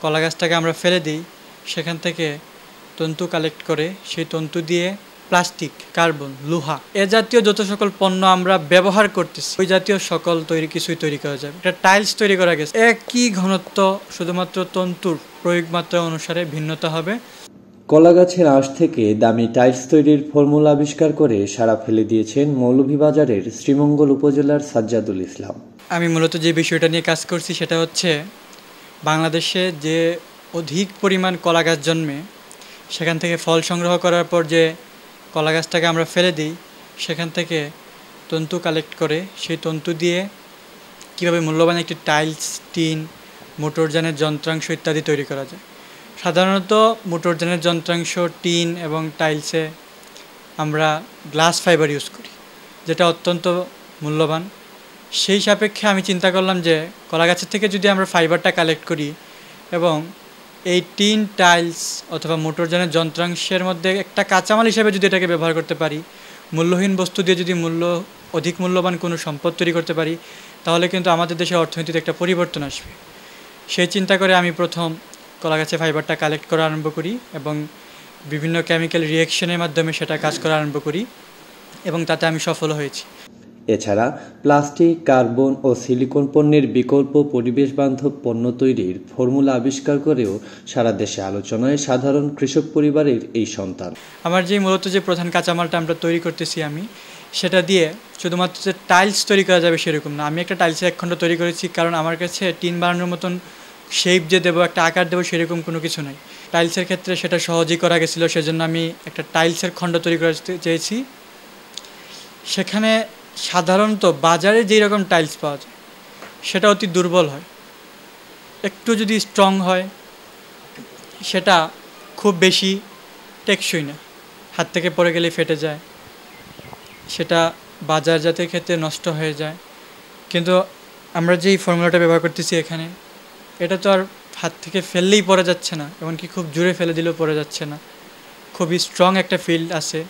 কলা গাছটাকে আমরা ফেলে দিই, সেখান থেকে তন্তু কালেক্ট করে সেই তন্তু দিয়ে প্লাস্টিক, কার্বন, লোহা এ জাতীয় যত সকল পণ্য আমরা ব্যবহার করতেছি ওই জাতীয় সকল কিছুই তৈরি করা যাবে। এটা টাইলস তৈরি করা গেছে, একই ঘনত্ব, শুধুমাত্র তন্তুর প্রয়োগ মাত্রা অনুসারে ভিন্নতা হবে। কলা গাছের আঁশ থেকে দামি টাইলস তৈরির ফর্মুলা আবিষ্কার করে সারা ফেলে দিয়েছেন মৌলভীবাজারের শ্রীমঙ্গল উপজেলার সাজ্জাদুল ইসলাম। আমি মূলত যে বিষয়টা নিয়ে কাজ করছি সেটা হচ্ছে বাংলাদেশে যে অধিক পরিমাণ কলা গাছ জন্মে, সেখান থেকে ফল সংগ্রহ করার পর যে কলা গাছটাকে আমরা ফেলে দিই, সেখান থেকে তন্তু কালেক্ট করে সেই তন্তু দিয়ে কীভাবে মূল্যবান একটি টাইলস, টিন, মোটরযানের যন্ত্রাংশ ইত্যাদি তৈরি করা যায়। সাধারণত মোটরযানের যন্ত্রাংশ, টিন এবং টাইলসে আমরা গ্লাস ফাইবার ইউজ করি, যেটা অত্যন্ত মূল্যবান। সেই সাপেক্ষে আমি চিন্তা করলাম যে কলা গাছের থেকে যদি আমরা ফাইবারটা কালেক্ট করি এবং এই টিন, টাইলস অথবা মোটরযানের যন্ত্রাংশের মধ্যে একটা কাঁচামাল হিসেবে যদি এটাকে ব্যবহার করতে পারি, মূল্যহীন বস্তু দিয়ে যদি অধিক মূল্যবান কোনো সম্পদ তৈরি করতে পারি, তাহলে কিন্তু আমাদের দেশের অর্থনীতিতে একটা পরিবর্তন আসবে। সেই চিন্তা করে আমি প্রথম কলা গাছের ফাইবারটা কালেক্ট করা আরম্ভ করি এবং বিভিন্ন কেমিক্যাল রিঅ্যাকশনের মাধ্যমে সেটা কাজ করা আরম্ভ করি এবং তাতে আমি সফল হয়েছি। এছাড়া প্লাস্টিক, কার্বন ও সিলিকন পণ্যের বিকল্প পরিবেশ বান্ধব পণ্য তৈরির ফর্মুলা আবিষ্কার করেও সারা দেশে আলোচনায় সাধারণ কৃষক পরিবারের এই সন্তান। আমার মূলত যে প্রধান কাঁচামালটা আমরা তৈরি করতেছি, আমি সেটা দিয়ে শুধুমাত্র যে টাইলস তৈরি করা যাবে সেরকম না। আমি একটা টাইলসের এক খণ্ড তৈরি করেছি, কারণ আমার কাছে টিন বানানোর মতন শেপ যে দেবো, একটা আকার দেবো, সেরকম কোনো কিছু নাই। টাইলসের ক্ষেত্রে সেটা সহজেই করা গেছিলো, সেজন্য আমি একটা টাইলসের খণ্ড তৈরি করতে চেয়েছি। সেখানে সাধারণত বাজারে যেই রকম টাইলস পাওয়া যায় সেটা অতি দুর্বল হয়, একটু যদি স্ট্রং হয় সেটা খুব বেশি টেকসই না, হাত থেকে পড়ে গেলে ফেটে যায়, সেটা বাজারজাতের ক্ষেত্রে নষ্ট হয়ে যায়। কিন্তু আমরা যেই ফর্মুলাটা ব্যবহার করতেছি এখানে, এটা তো আর হাত থেকে ফেললেই পড়ে যাচ্ছে না, এমনকি খুব জোরে ফেলে দিলেও পড়ে যাচ্ছে না, খুবই স্ট্রং একটা ফিল্ড আছে।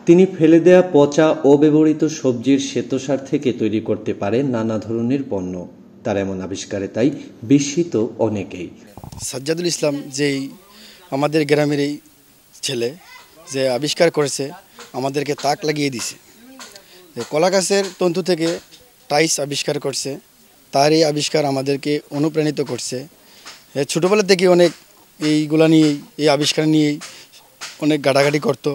তিনি ফেলে দেয়া পচা অব্যবহৃত সবজির শ্বেতসার থেকে তৈরি করতে পারে নানা ধরনের পণ্য। তার এমন আবিষ্কারে তাই বিস্মিত অনেকেই। সাজ্জাদুল ইসলাম যেই আমাদের গ্রামের এই ছেলে যে আবিষ্কার করেছে, আমাদেরকে তাক লাগিয়ে দিছে। কলা গাছের তন্তু থেকে টাইলস আবিষ্কার করছে, তার এই আবিষ্কার আমাদেরকে অনুপ্রাণিত করছে। ছোটোবেলা থেকে অনেক এইগুলা নিয়েই, এই আবিষ্কার নিয়েই অনেক গাড়াগাড়ি করতো।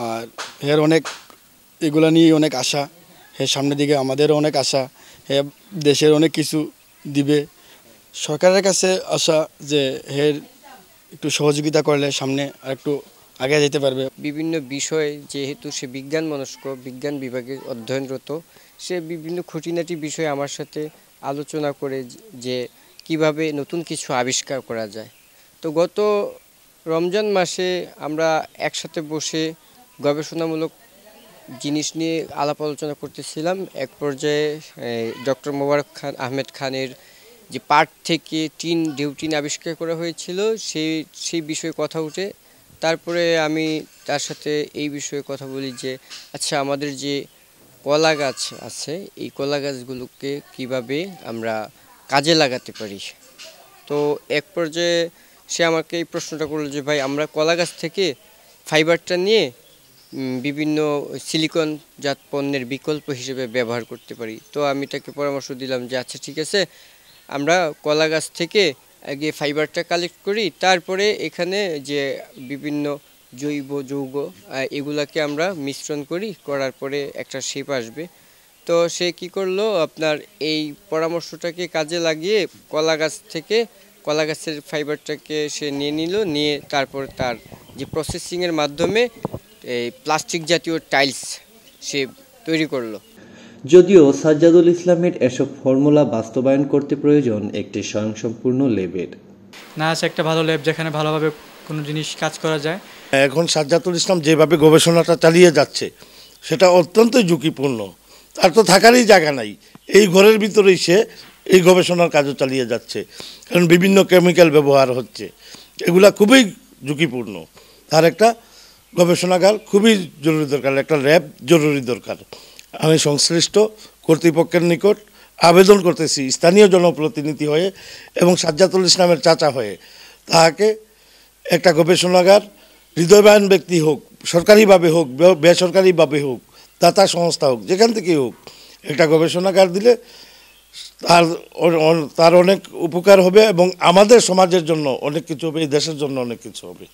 আর অনেক এগুলা নিয়েই অনেক আশা, সামনের দিকে আমাদেরও অনেক আশা, দেশের অনেক কিছু দিবে। সরকারের কাছে আশা যে একটু সহযোগিতা করলে সামনে আর একটু আগে যেতে পারবে। বিভিন্ন বিষয়ে যেহেতু সে বিজ্ঞান মনস্ক, বিজ্ঞান বিভাগে অধ্যয়নরত, সে বিভিন্ন খুঁটিনাটি বিষয়ে আমার সাথে আলোচনা করে যে কিভাবে নতুন কিছু আবিষ্কার করা যায়। তো গত রমজান মাসে আমরা একসাথে বসে গবেষণামূলক জিনিস নিয়ে আলাপ আলোচনা করতেছিলাম। এক পর্যায়ে ডক্টর মোবারক আহমেদ খানের যে পাট থেকে টিন আবিষ্কার করা হয়েছিল, সেই বিষয়ে কথা উঠে তারপরে আমি তার সাথে এই বিষয়ে কথা বলি যে আচ্ছা, আমাদের যে কলা গাছ আছে, এই কলা গাছগুলোকে কিভাবে আমরা কাজে লাগাতে পারি। তো এক পর্যায়ে সে আমাকে এই প্রশ্নটা করলো যে ভাই, আমরা কলা গাছ থেকে ফাইবারটা নিয়ে বিভিন্ন সিলিকন জাত পণ্যের বিকল্প হিসেবে ব্যবহার করতে পারি। তো আমি তাকে পরামর্শ দিলাম যে আচ্ছা ঠিক আছে, আমরা কলা গাছ থেকে আগে ফাইবারটা কালেক্ট করি, তারপরে এখানে যে বিভিন্ন জৈব যৌগ এগুলাকে আমরা মিশ্রণ করার পরে একটা শেপ আসবে। তো সে কি করলো, আপনার এই পরামর্শটাকে কাজে লাগিয়ে কলা গাছের ফাইবারটাকে সে নিয়ে তারপর তার যে প্রসেসিংয়ের মাধ্যমে এই প্লাস্টিক জাতীয় টাইলস সে তৈরি করলো। যদিও সাজ্জাদুল ইসলামের এসব ফর্মুলা বাস্তবায়ন করতে প্রয়োজন একটি স্বয়ংসম্পূর্ণ ল্যাবের। না আছে একটা ভালো ল্যাব যেখানে ভালোভাবে কোনো জিনিস কাজ করা যায়। এখন সাজ্জাদুল ইসলাম যেভাবে গবেষণাটা চালিয়ে যাচ্ছে সেটা অত্যন্ত ঝুঁকিপূর্ণ। তার তো থাকারই জায়গা নাই, এই ঘরের ভিতরেই সে এই গবেষণার কাজও চালিয়ে যাচ্ছে, কারণ বিভিন্ন কেমিক্যাল ব্যবহার হচ্ছে, এগুলা খুবই ঝুঁকিপূর্ণ। তার একটা গবেষণাগার খুবই জরুরি দরকার, একটা ল্যাব জরুরি দরকার। আমি সংশ্লিষ্ট কর্তৃপক্ষের নিকট আবেদন করতেছি স্থানীয় জনপ্রতিনিধি হয়ে এবং সাজ্জাতুল ইসলামের চাচা হয়ে, তাহাকে একটা গবেষণাগার হৃদয়বান ব্যক্তি হোক, সরকারিভাবে হোক, বেসরকারিভাবে হোক, দাতা সংস্থা হোক, যেখান থেকেই হোক, একটা গবেষণাগার দিলে তার অনেক উপকার হবে এবং আমাদের সমাজের জন্য অনেক কিছু হবে, এই দেশের জন্য অনেক কিছু হবে।